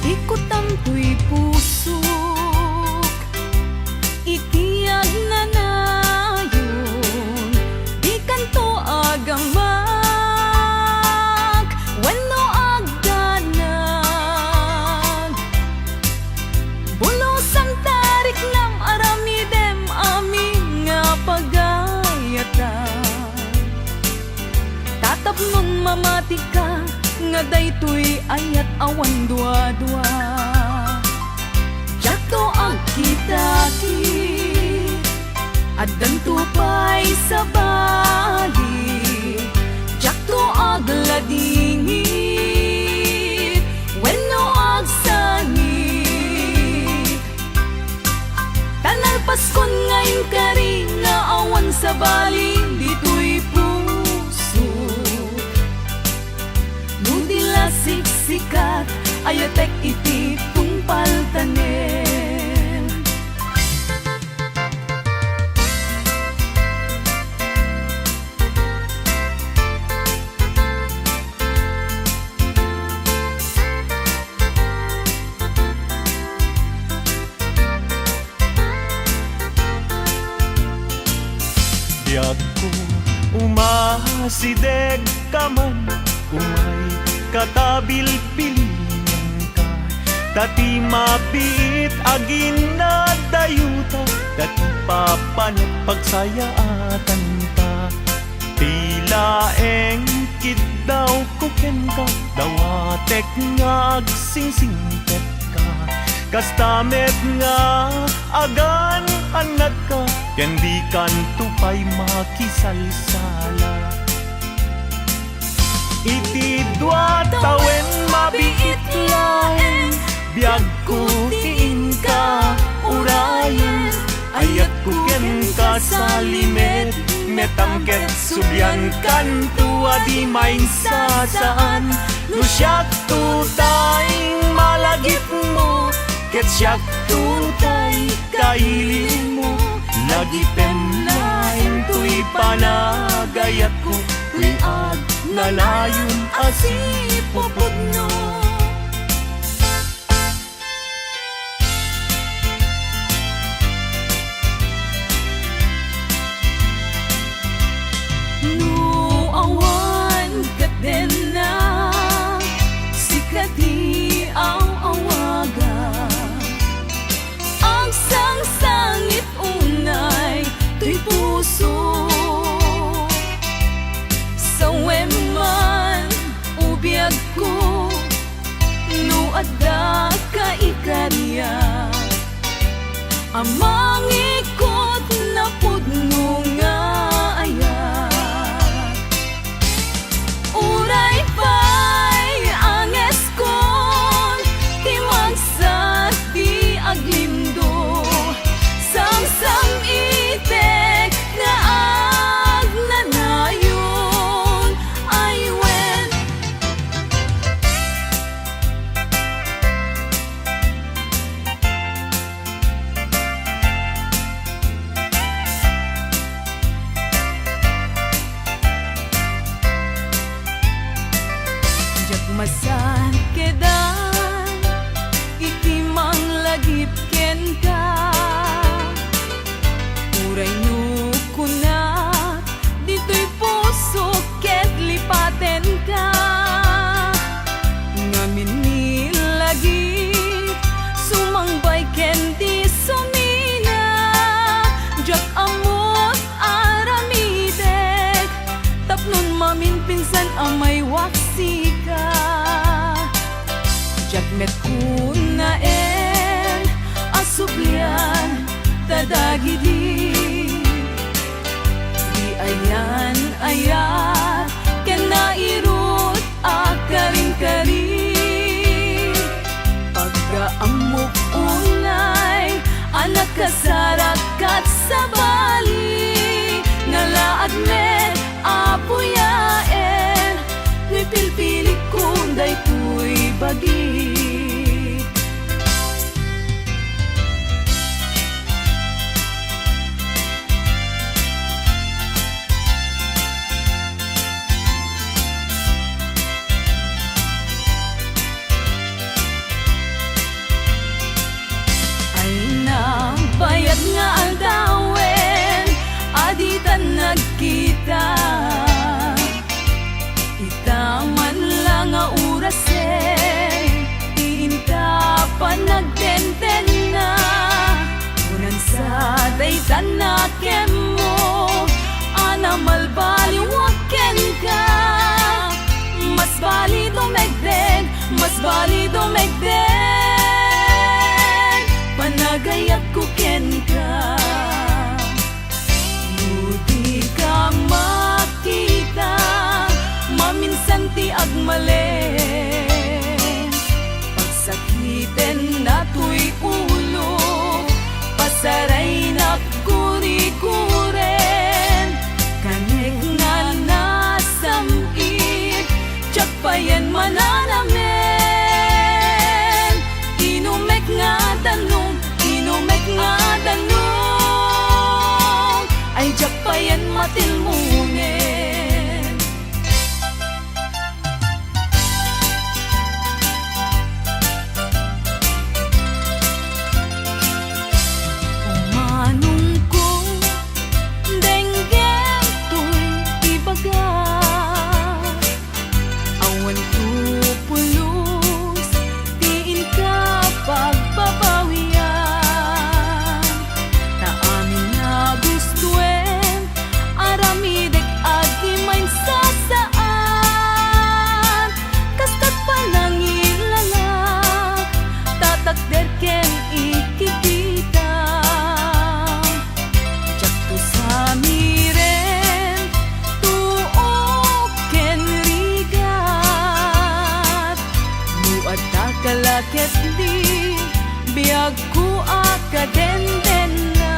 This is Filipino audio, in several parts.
Ikot ang tuy pusok, itiyag na nayon, di kanto agamak, wenno agdanag. Bulos ang tarik ng aramidem, aming nga pagayatan. Tatapnon mamati ka, nga daytoy ayat awan dua-dua. Jato ang kitaki, at dantupay sa bali. Jato ag ladingit, wenno ag sangit. Tanal Paskon ngayon kari, nga awan sa bali, dito'y siksikat, ayatek iti tungpal tanen. Biag ko umasideg ka man, umay katabil-pilingan ka, dati mabit agin na dayuta, dati papanat pagsayaatan ka. Tila engkit daw kuken ka, dawatek nga agsingsingpet ka. Kastamet nga agan anad ka, kendi kan tupay makisalsala. Iti dua tawen mabiit lain, biag ko tiin ka urayan. Ayat ko ken ka sa limet, metangket subyan kan tua di main sasaan. No siyak tutay malagip mo, ket siyak tutay kailin mo. Lagi penlain tuy panagayat ko, tuy ag nalayon asipupudno. No awan kaden na sikati ang awaga, ang sangsangit unay tuy puso. Sa weman ubiag ko, no adda ka ikarya, amang ikot na pudno nga ayat. Uray pa'y anges kon, timang sa di aglimdo, sang-sang itek nga agnanayo. Masan kedan, iti mang lagip ken ka. Uray no kunat, dito'y puso ket lipaten ka. Ngamin nilagip, sumangbay ken di sumina. Jak amot aramidek, tapnon mamin pinsan amay waksi ka. Jakmet kunaen asublian tadagidi, di ayan ayat ken nairut akaring-karing. Pagkaamok unay anak kasarakat sa bali, ngalaad met apuyaen, tuy pilpili kung daytoy bagi. say tanakem mo ana malbali waken ka mas bali dumegdeg panagayat ko ken ka di ka makita maminsan ti agmalen pagsakiten na tuy ulo pasaray na kuri-kuren kanek nga nasamit tsak pa yan mananamen inumek nga danong ay tsak pa yan matilmunen umanong ko denggem to'y ibaga awan ko pulos tiin ka pagbabawian na amin na gustuen aramidek at di main sasaan kastat panangilalak tatakder ken ikikita tsak to sa miren tuok ken rigat buat takalakit di biag ko akadenden na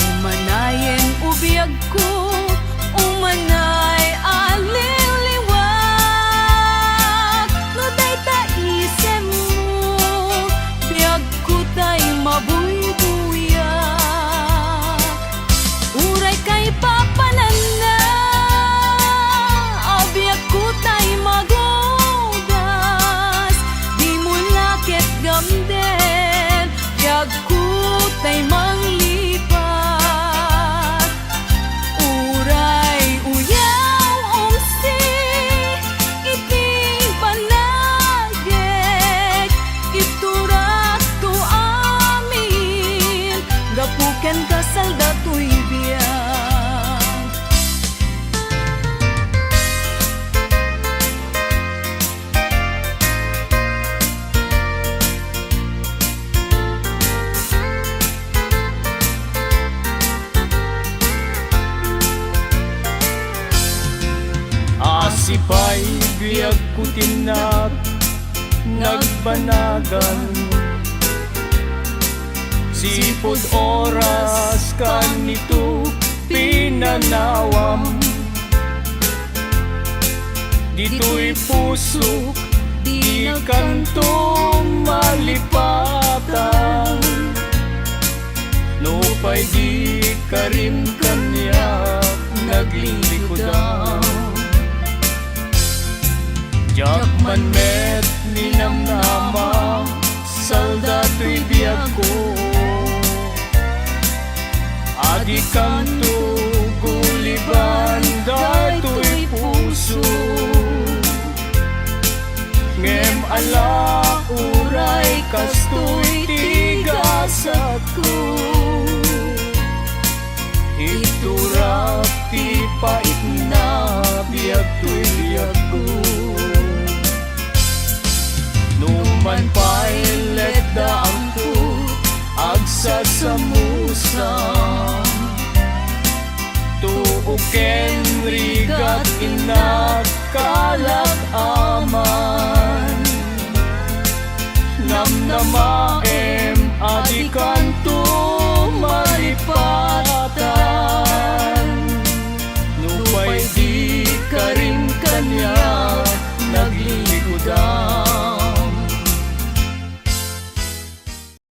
umanayen ubiyag ko umanay aliliwag no day taisem mo biag ko tay mabuybuyak uray kay papanan na abiyag ko tay magogas di mo lakit gamden biag ko tay manglipat uray uyaw umsi iti panagek iturak to amin gapuken kasal datoy biyag Asipay biyag kutinat nagbanagan sipod oras kanito pinanawam dito'y pusok di kantong malipatan no pa'y di ka rin kanya naglilikodan Jakman met ninamnama saldato'y biyag ko adi kanto guliban dato'y puso ngem ala uray kasto'y tigasat ko iturap ti pait na biyag to'y biyag ko numan pa'y letda ang ko agsasamusa tuuken rigat inat kalag aman namnama